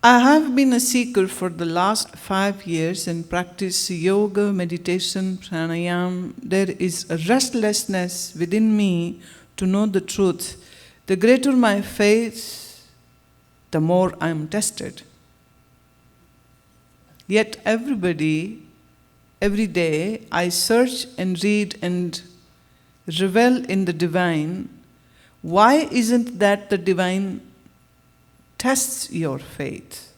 I have been a seeker for the last 5 years and practice yoga, meditation, pranayama. There is a restlessness within me to know the truth. The greater my faith, the more I am tested. Yet every day, I search and read and revel in the divine. Why isn't that the divine tests your faith?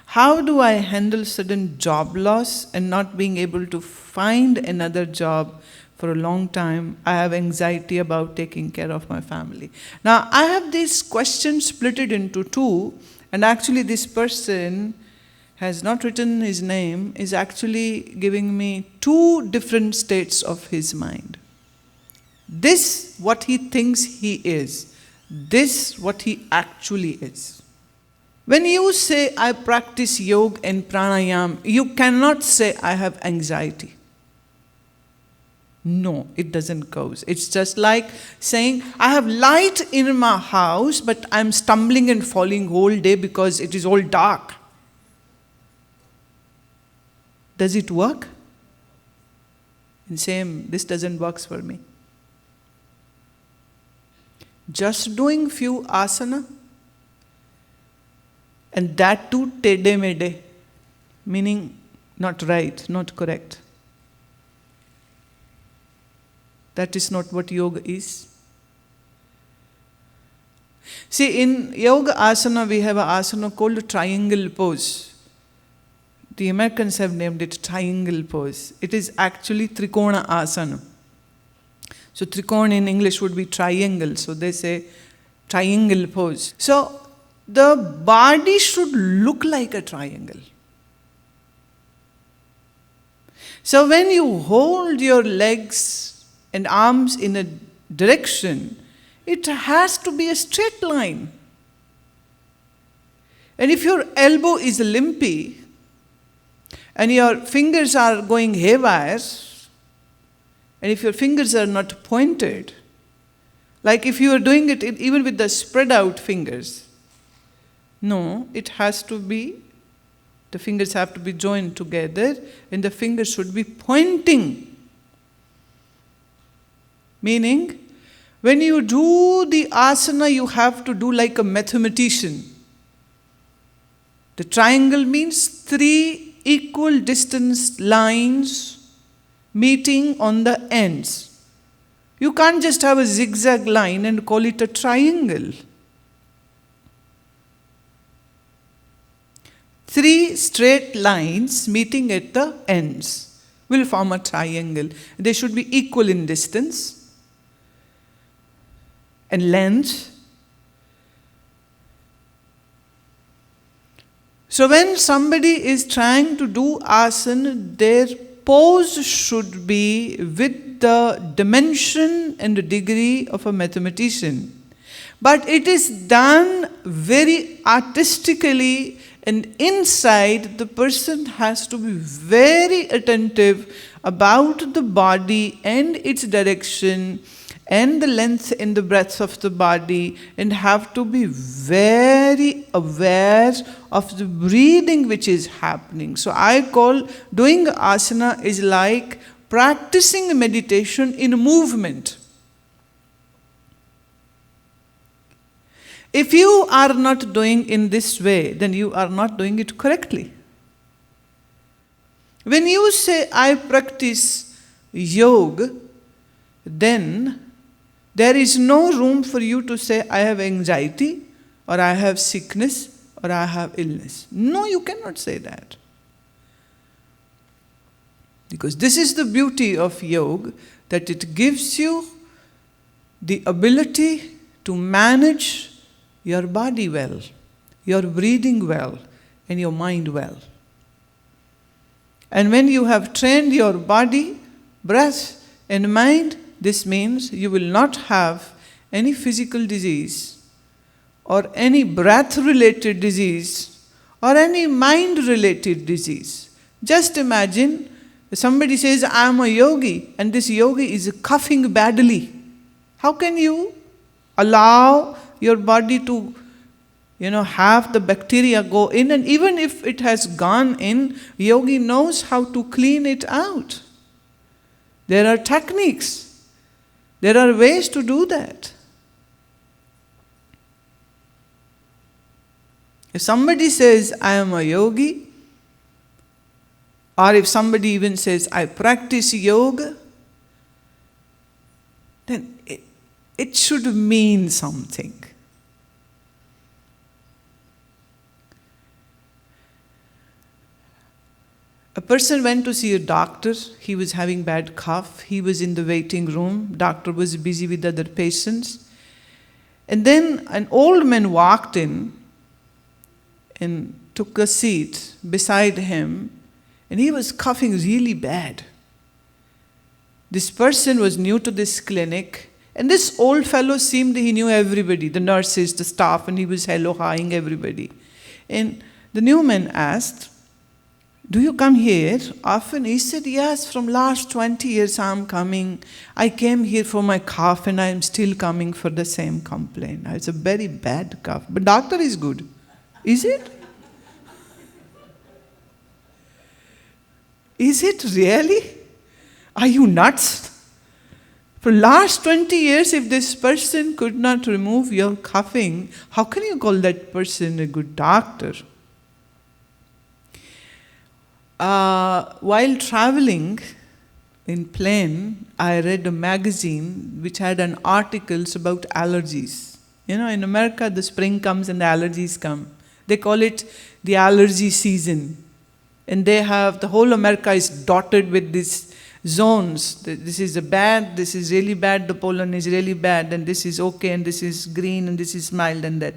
How do I handle sudden job loss and not being able to find another job for a long time? I have anxiety about taking care of my family. Now, I have these questions split into two, and actually this person has not written his name, is actually giving me two different states of his mind. This, what he thinks he is. This, what he actually is. When you say, I practice yoga and pranayama, you cannot say, I have anxiety. No, it doesn't go. It's just like saying, I have light in my house, but I'm stumbling and falling whole day because it is all dark. Does it work? And same, this doesn't work for me. Just doing few asana, and that too tede mede, meaning not right, not correct. That is not what yoga is. See, in yoga asana, we have an asana called triangle pose. The Americans have named it triangle pose. It is actually trikona asana. So trikona in English would be triangle. So they say triangle pose. So the body should look like a triangle. So when you hold your legs and arms in a direction, it has to be a straight line. And if your elbow is limpy, and your fingers are going haywire, and if your fingers are not pointed, like if you are doing it even with the spread out fingers, no, it has to be, the fingers have to be joined together, and the fingers should be pointing. Meaning, when you do the asana, you have to do like a mathematician. The triangle means 3 equal distance lines meeting on the ends. You can't just have a zigzag line and call it a triangle. 3 straight lines meeting at the ends will form a triangle. They should be equal in distance and length. So when somebody is trying to do asana, their pose should be with the dimension and the degree of a mathematician. But it is done very artistically, and inside the person has to be very attentive about the body and its direction and the length and the breadth of the body, and have to be very aware of the breathing which is happening. So I call doing asana is like practicing meditation in movement. If you are not doing in this way, then you are not doing it correctly. When you say, I practice yoga, then there is no room for you to say, I have anxiety, or I have sickness, or I have illness. No, you cannot say that. Because this is the beauty of yoga, that it gives you the ability to manage your body well, your breathing well, and your mind well. And when you have trained your body, breath, and mind, this means you will not have any physical disease, or any breath-related disease, or any mind-related disease. Just imagine somebody says, I am a yogi, and this yogi is coughing badly. How can you allow your body to have the bacteria go in, and even if it has gone in, yogi knows how to clean it out. There are techniques. There are ways to do that. If somebody says, I am a yogi, or if somebody even says, I practice yoga, then it should mean something. A person went to see a doctor. He was having bad cough. He was in the waiting room. Doctor was busy with other patients. And then an old man walked in and took a seat beside him, and he was coughing really bad. This person was new to this clinic, and this old fellow seemed he knew everybody, the nurses, the staff, and he was hello-hiing everybody. And the new man asked, do you come here often? He said, yes, from last 20 years I'm coming. I came here for my cough and I'm still coming for the same complaint. It's a very bad cough. But doctor is good. Is it? Is it really? Are you nuts? For last 20 years, if this person could not remove your coughing, how can you call that person a good doctor? While traveling in plane, I read a magazine which had an articles about allergies. In America, the spring comes and the allergies come. They call it the allergy season. And they have, the whole America is dotted with these zones. This is bad, this is really bad, the pollen is really bad, and this is okay, and this is green, and this is mild, and that.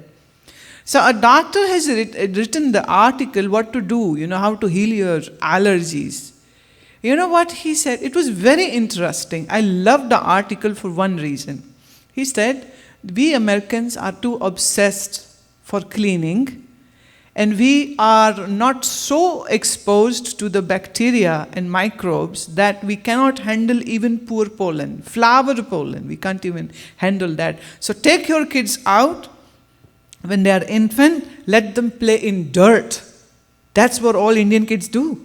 So a doctor has written the article what to do, how to heal your allergies. You know what he said? It was very interesting. I loved the article for one reason. He said, we Americans are too obsessed for cleaning, and we are not so exposed to the bacteria and microbes that we cannot handle even poor pollen, flower pollen. We can't even handle that. So take your kids out. When they are infant, let them play in dirt. That's what all Indian kids do.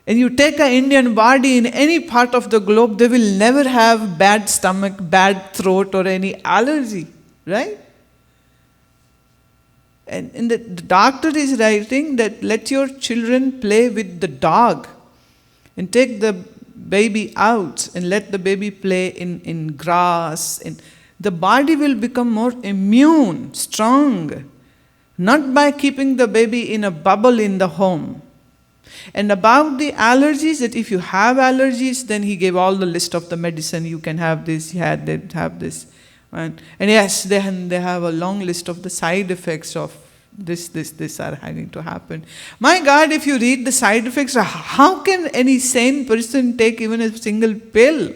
And you take an Indian body in any part of the globe, they will never have bad stomach, bad throat, or any allergy, right? And the doctor is writing that let your children play with the dog and take the baby out and let the baby play in grass. The body will become more immune, strong, not by keeping the baby in a bubble in the home. And about the allergies, that if you have allergies, then he gave all the list of the medicine. You can have this, have this. And yes, they have a long list of the side effects of this are having to happen. My God, if you read the side effects, how can any sane person take even a single pill?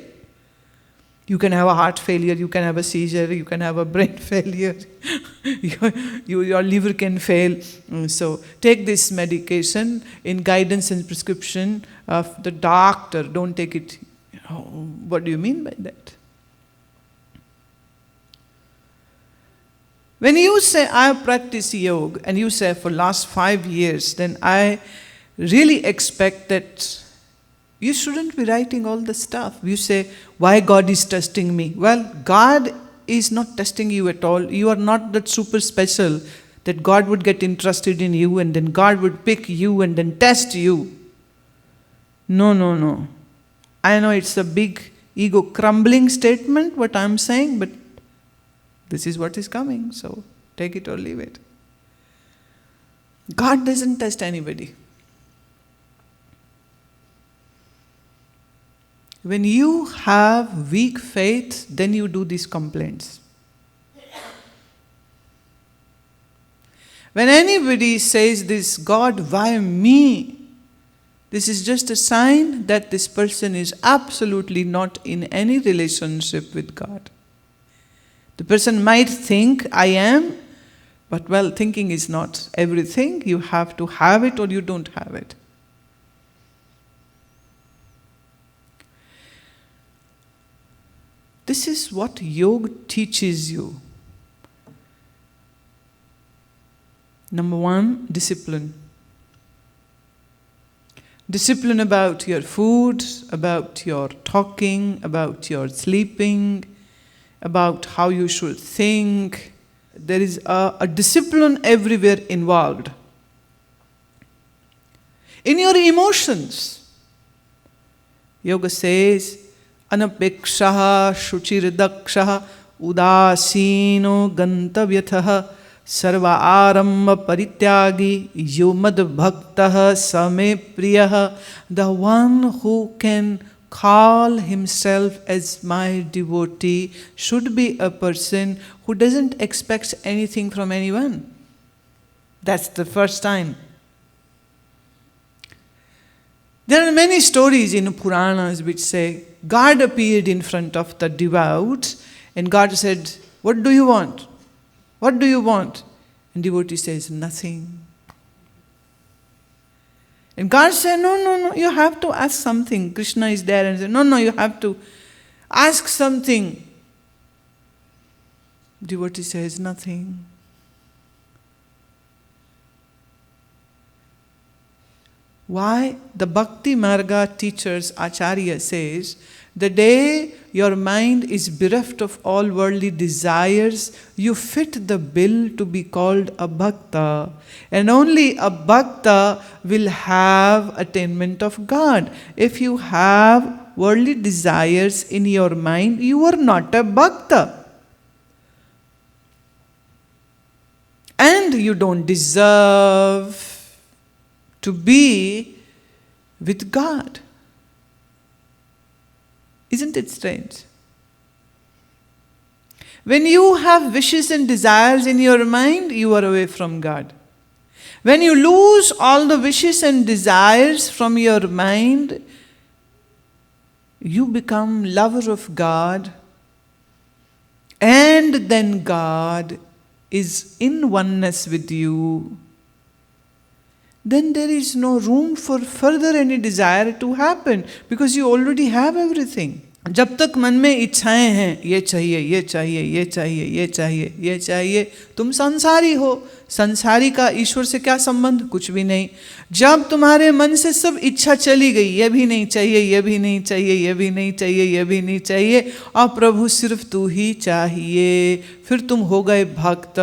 You can have a heart failure, you can have a seizure, you can have a brain failure, your liver can fail. So take this medication in guidance and prescription of the doctor. Don't take it. What do you mean by that? When you say, I practice yoga, and you say for last 5 years, then I really expect that you shouldn't be writing all the stuff. You say, why God is testing me? Well, God is not testing you at all. You are not that super special that God would get interested in you and then God would pick you and then test you. No. I know it's a big ego crumbling statement, what I'm saying, but this is what is coming, so take it or leave it. God doesn't test anybody. When you have weak faith, then you do these complaints. When anybody says this, God, why me? This is just a sign that this person is absolutely not in any relationship with God. The person might think, I am, but well, thinking is not everything. You have to have it or you don't have it. This is what yoga teaches you. Number one, discipline. Discipline about your food, about your talking, about your sleeping, about how you should think. There is a discipline everywhere involved. In your emotions, yoga says, anapekshaha shuchirdakshaha udasino gantavyatha sarva aramba parityagi yomad bhaktah same priyah. The one who can call himself as my devotee should be a person who doesn't expect anything from anyone. That's the first time. There are many stories in Puranas which say God appeared in front of the devout and God said, "What do you want? What do you want?" And devotee says, "Nothing." And God said, no, you have to ask something. Krishna is there and said, no, you have to ask something. Devotee says, "Nothing." Why? The Bhakti Marga teachers, Acharya says, the day your mind is bereft of all worldly desires, you fit the bill to be called a bhakta. And only a bhakta will have attainment of God. If you have worldly desires in your mind, you are not a bhakta. And you don't deserve to be with God. Isn't it strange? When you have wishes and desires in your mind, you are away from God. When you lose all the wishes and desires from your mind, you become lover of God, and then God is in oneness with you. Then there is no room for further any desire to happen because you already have everything. जब तक मन में इच्छाएं हैं, ये चाहिए, ये चाहिए, ये चाहिए, ये चाहिए, ये चाहिए, तुम संसारी हो। संसारी का ईश्वर से क्या संबंध? कुछ भी नहीं। जब तुम्हारे मन से सब इच्छा चली गई, ये भी नहीं चाहिए, ये भी नहीं चाहिए, ये भी नहीं चाहिए, ये भी नहीं चाहिए, और प्रभु सिर्फ तू ही चाहिए, फिर तुम हो गए भक्त।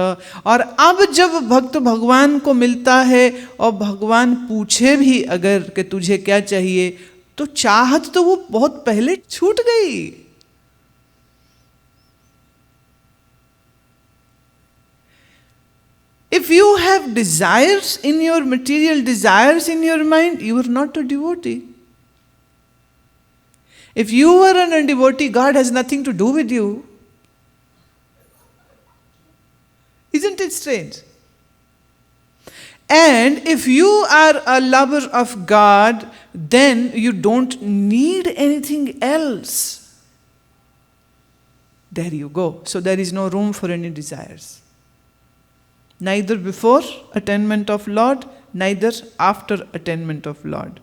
और अब जब भक्त भगवान को मिलता है और भगवान पूछे भी अगर कि तुझे क्या चाहिए, तो चाहत तो वो बहुत पहले छूट गई। If you have desires in your material desires in your mind, you are not a devotee. If you are a devotee, God has nothing to do with you. Isn't it strange? And if you are a lover of God, then you don't need anything else. There you go. So there is no room for any desires. Neither before attainment of Lord, neither after attainment of Lord.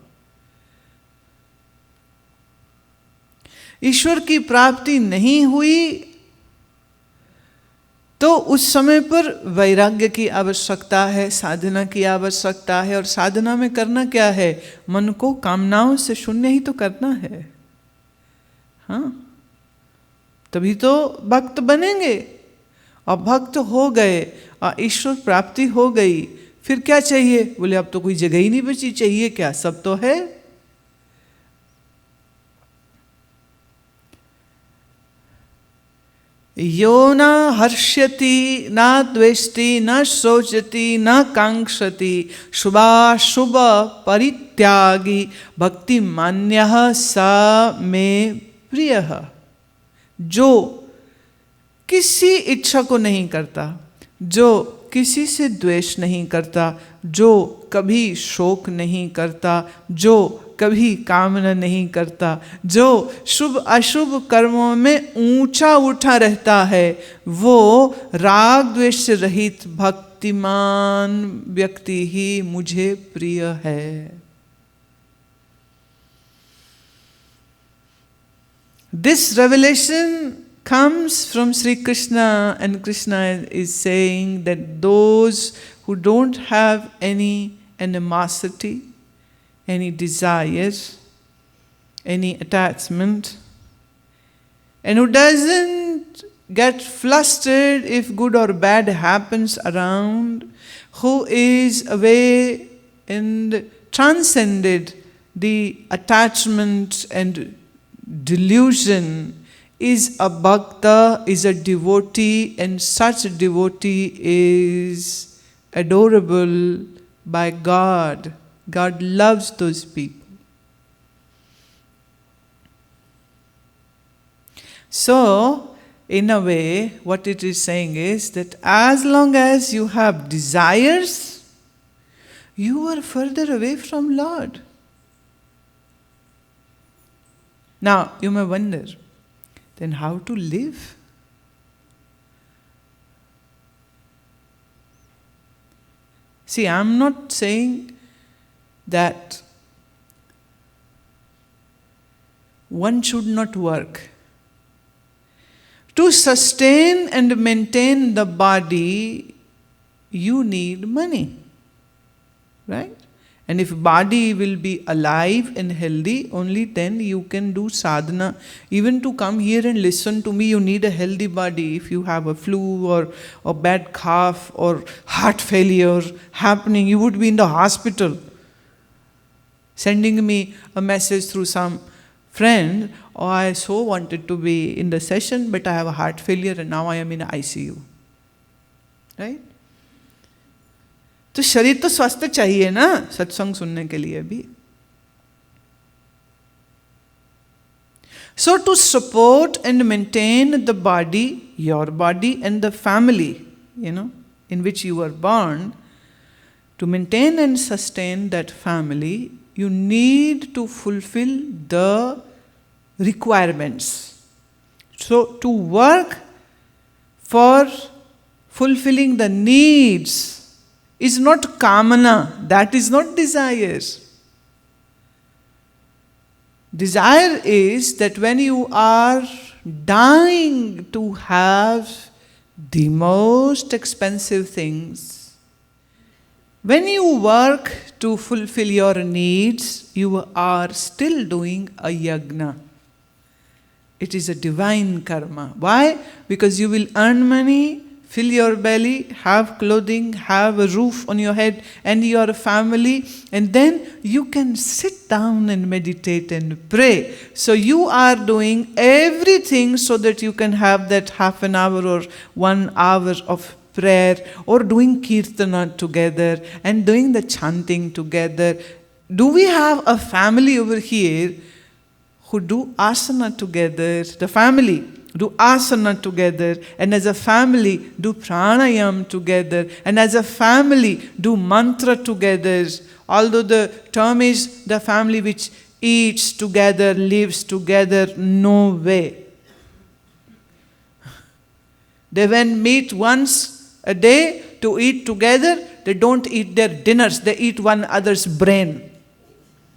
ईश्वर की प्राप्ति नहीं हुई तो उस समय पर वैराग्य की आवश्यकता है, साधना की आवश्यकता है। और साधना में करना क्या है? मन को कामनाओं से शून्य ही तो करना है। हाँ, तभी तो भक्त बनेंगे। और भक्त हो गए और ईश्वर प्राप्ति हो गई, फिर क्या चाहिए? बोले अब तो कोई जगह ही नहीं बची, चाहिए क्या? सब तो है। यो न हर्ष्यति न द्वेष्टि न शोचति न कांक्षति शुभाशुभ परित्यागी भक्ति मान्यः स मे प्रियः। जो किसी इच्छा को नहीं करता, जो किसी से द्वेष नहीं करता, जो कभी शोक नहीं करता, जो कभी कामना नहीं करता, जो शुभ अशुभ कर्मों में ऊंचा उठा रहता है, वो राग द्वेष से रहित भक्तिमान व्यक्ति ही मुझे प्रिय है। This revelation comes from Sri Krishna, and Krishna is saying that those who don't have any animosity, any desire, any attachment, and who doesn't get flustered if good or bad happens around, who is away and transcended the attachment and delusion, is a bhakta, is a devotee, and such a devotee is adorable by God. God loves those people. So, in a way, what it is saying is that as long as you have desires, you are further away from Lord. Now, you may wonder, then how to live? See, I'm not saying that one should not work. To sustain and maintain the body, you need money, right? And if body will be alive and healthy, only then you can do sadhana. Even to come here and listen to me, you need a healthy body. If you have a flu or a bad cough or heart failure happening, you would be in the hospital. Sending me a message through some friend, oh, I so wanted to be in the session, but I have a heart failure and now I am in ICU. Right? तो शरीर तो स्वस्थ चाहिए ना सत्संग सुनने के लिए भी. So to support and maintain the body, your body and the family, in which you were born, to maintain and sustain that family, you need to fulfill the requirements. So to work for fulfilling the needs is not kamana, that is not desire. Desire is that when you are dying to have the most expensive things, when you work to fulfill your needs, you are still doing a yagna. It is a divine karma. Why? Because you will earn money, fill your belly, have clothing, have a roof on your head and your family, and then you can sit down and meditate and pray. So you are doing everything so that you can have that half an hour or 1 hour of prayer, or doing kirtana together and doing the chanting together. Do we have a family over here who do asana together? The family do asana together, and as a family do pranayama together, and as a family do mantra together. Although the term is the family which eats together, lives together, no way. They when meet once a day to eat together, they don't eat their dinners, they eat one another's brain.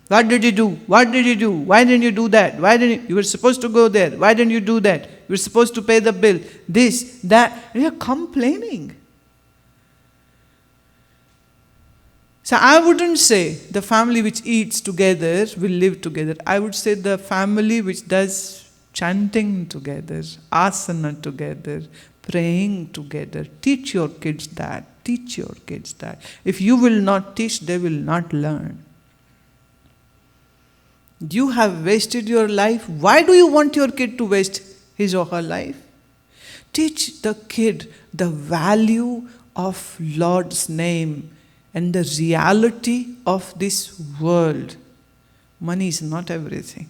What did you do? What did you do? Why didn't you do that? Why didn't you were supposed to go there? Why didn't you do that? You were supposed to pay the bill. This, that. And you're complaining. So I wouldn't say the family which eats together will live together. I would say the family which does chanting together, asana together, praying together. Teach your kids that. Teach your kids that. If you will not teach, they will not learn. You have wasted your life. Why do you want your kid to waste his or her life? Teach the kid the value of Lord's name and the reality of this world. Money is not everything.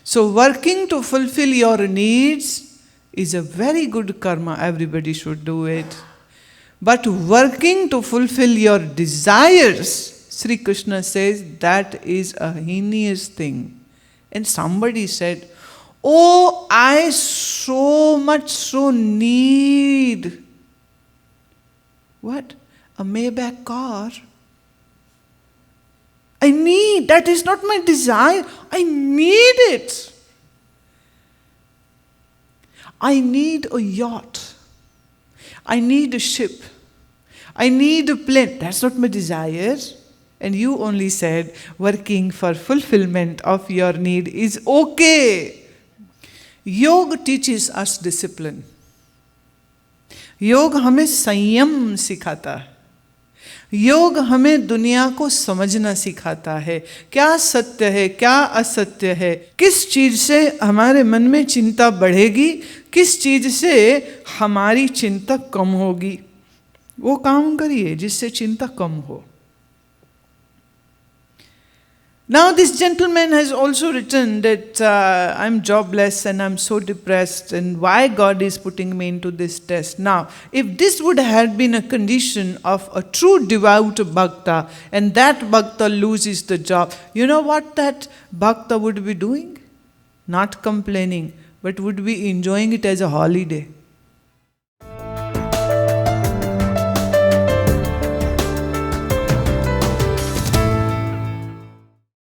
So working to fulfill your needs is a very good karma. Everybody should do it. But working to fulfill your desires, Sri Krishna says, that is a heinous thing. And somebody said, oh, I so need. What? A Maybach car? I need, that is not my desire. I need it. I need a yacht. I need a ship. I need a plane. That's not my desire. And you only said working for fulfillment of your need is okay. Yoga teaches us discipline. योग हमें संयम सिखाता है. योग हमें दुनिया को समझना सिखाता है. क्या सत्य है, क्या असत्य है, किस चीज से हमारे मन में चिंता बढ़ेगी, किस चीज से हमारी चिंता कम होगी. वो काम करिए जिससे चिंता कम हो. Now this gentleman has also written that I'm jobless and I'm so depressed and why God is putting me into this test. Now, if this would have been a condition of a true devout bhakta and that bhakta loses the job, you know what that bhakta would be doing? Not complaining, but would be enjoying it as a holiday.